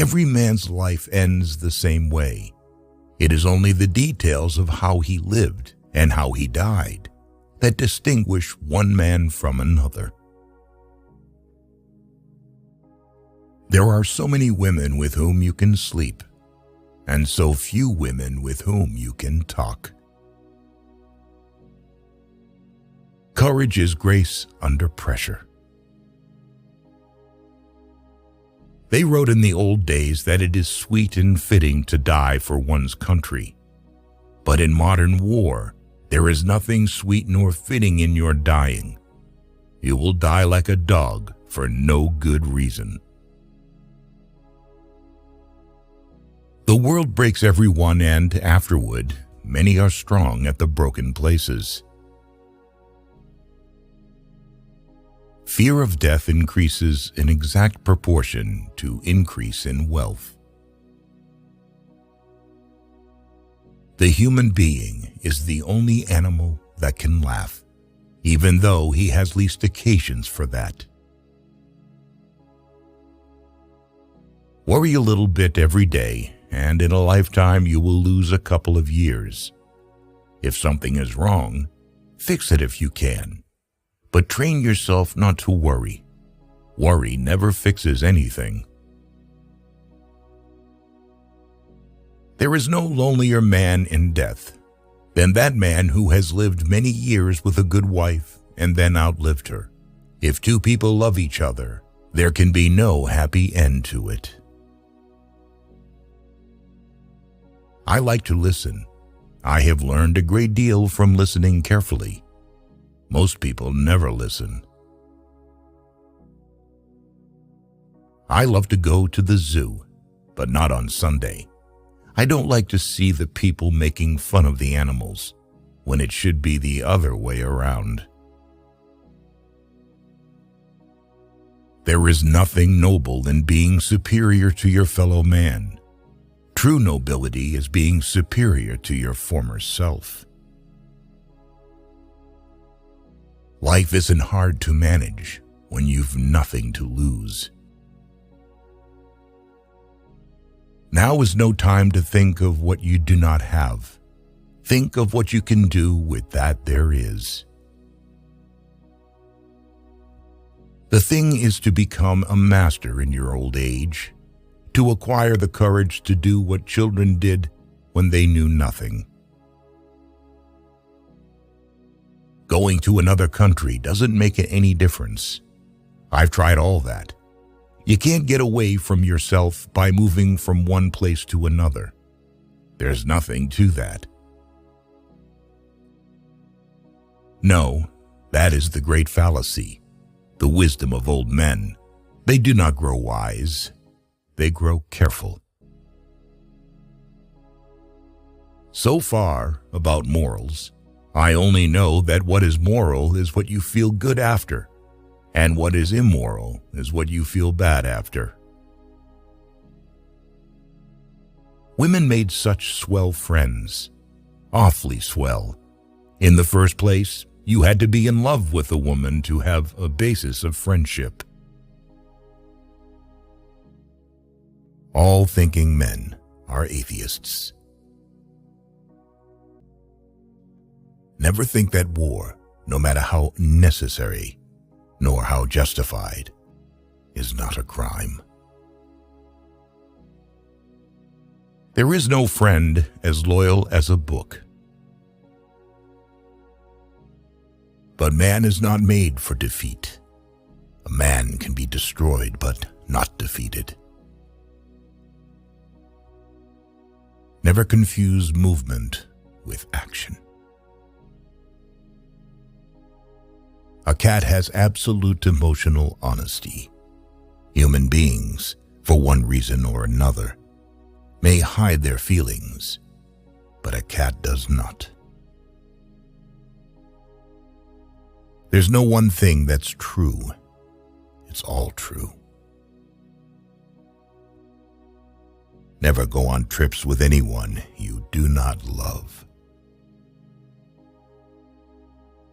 Every man's life ends the same way. It is only the details of how he lived and how he died that distinguish one man from another. There are so many women with whom you can sleep, and so few women with whom you can talk. Courage is grace under pressure. They wrote in the old days that it is sweet and fitting to die for one's country. But in modern war, there is nothing sweet nor fitting in your dying. You will die like a dog for no good reason. The world breaks everyone, and afterward, many are strong at the broken places. Fear of death increases in exact proportion to increase in wealth. The human being is the only animal that can laugh, even though he has least occasions for that. Worry a little bit every day, and in a lifetime you will lose a couple of years. If something is wrong, fix it if you can. But train yourself not to worry. Worry never fixes anything. There is no lonelier man in death than that man who has lived many years with a good wife and then outlived her. If two people love each other, there can be no happy end to it. I like to listen. I have learned a great deal from listening carefully. Most people never listen. I love to go to the zoo, but not on Sunday. I don't like to see the people making fun of the animals when it should be the other way around. There is nothing noble in being superior to your fellow man. True nobility is being superior to your former self. Life isn't hard to manage when you've nothing to lose. Now is no time to think of what you do not have. Think of what you can do with that there is. The thing is to become a master in your old age, to acquire the courage to do what children did when they knew nothing. Going to another country doesn't make any difference. I've tried all that. You can't get away from yourself by moving from one place to another. There's nothing to that. No, that is the great fallacy, the wisdom of old men. They do not grow wise. They grow careful. So far about morals, I only know that what is moral is what you feel good after, and what is immoral is what you feel bad after. Women made such swell friends, awfully swell. In the first place, you had to be in love with a woman to have a basis of friendship. All thinking men are atheists. Never think that war, no matter how necessary, nor how justified, is not a crime. There is no friend as loyal as a book. But man is not made for defeat. A man can be destroyed, but not defeated. Never confuse movement with action. A cat has absolute emotional honesty. Human beings, for one reason or another, may hide their feelings, but a cat does not. There's no one thing that's true. It's all true. Never go on trips with anyone you do not love.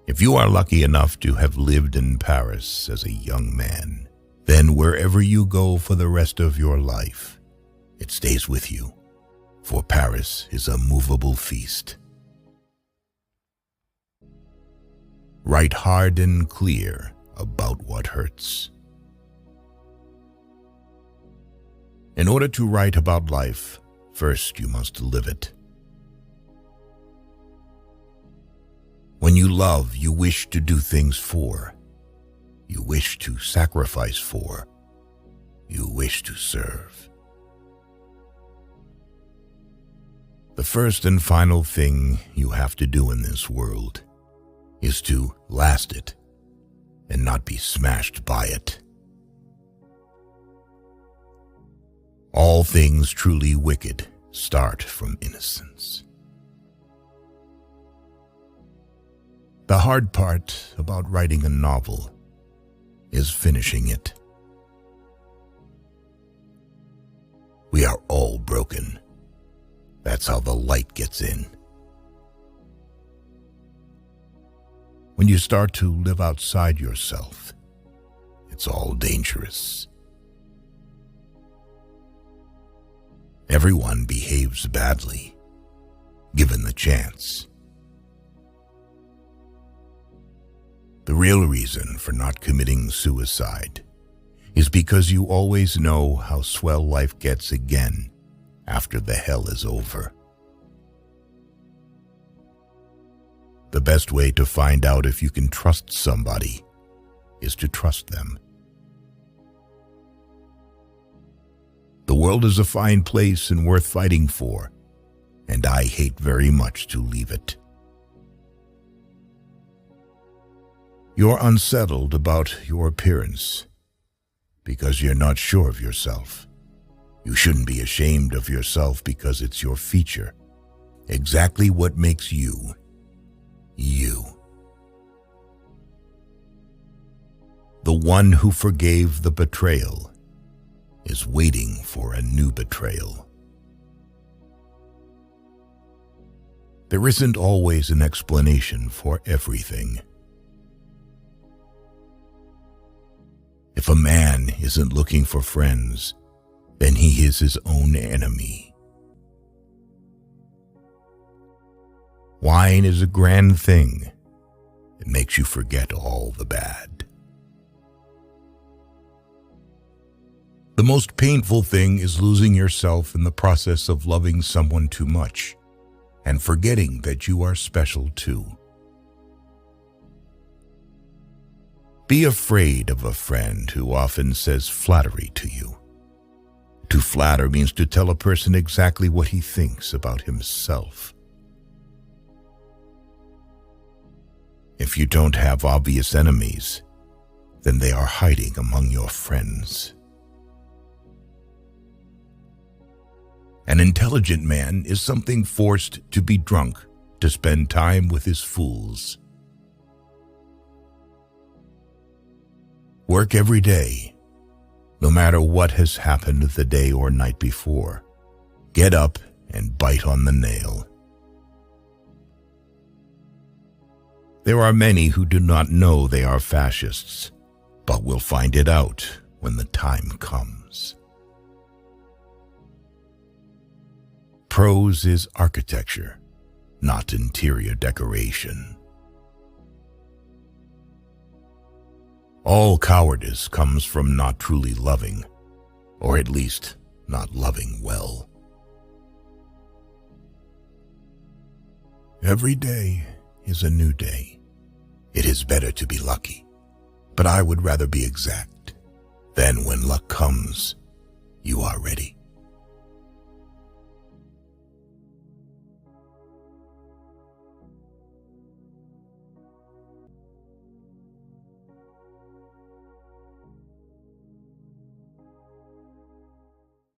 If you are lucky enough to have lived in Paris as a young man, then wherever you go for the rest of your life, it stays with you, for Paris is a movable feast. Write hard and clear about what hurts. In order to write about life, first you must live it. When you love, you wish to do things for. You wish to sacrifice for. You wish to serve. The first and final thing you have to do in this world is to last it and not be smashed by it. All things truly wicked start from innocence. The hard part about writing a novel is finishing it. We are all broken. That's how the light gets in. When you start to live outside yourself, it's all dangerous. Everyone behaves badly, given the chance. The real reason for not committing suicide is because you always know how swell life gets again after the hell is over. The best way to find out if you can trust somebody is to trust them. The world is a fine place and worth fighting for, and I hate very much to leave it. You're unsettled about your appearance because you're not sure of yourself. You shouldn't be ashamed of yourself because it's your feature, exactly what makes you, you. The one who forgave the betrayal is waiting for a new betrayal. There isn't always an explanation for everything. If a man isn't looking for friends, then he is his own enemy. Wine is a grand thing. It makes you forget all the bad. The most painful thing is losing yourself in the process of loving someone too much and forgetting that you are special too. Be afraid of a friend who often says flattery to you. To flatter means to tell a person exactly what he thinks about himself. If you don't have obvious enemies, then they are hiding among your friends. An intelligent man is something forced to be drunk to spend time with his fools. Work every day, no matter what has happened the day or night before. Get up and bite on the nail. There are many who do not know they are fascists, but will find it out when the time comes. Prose is architecture, not interior decoration. All cowardice comes from not truly loving, or at least not loving well. Every day is a new day. It is better to be lucky, but I would rather be exact. Then when luck comes,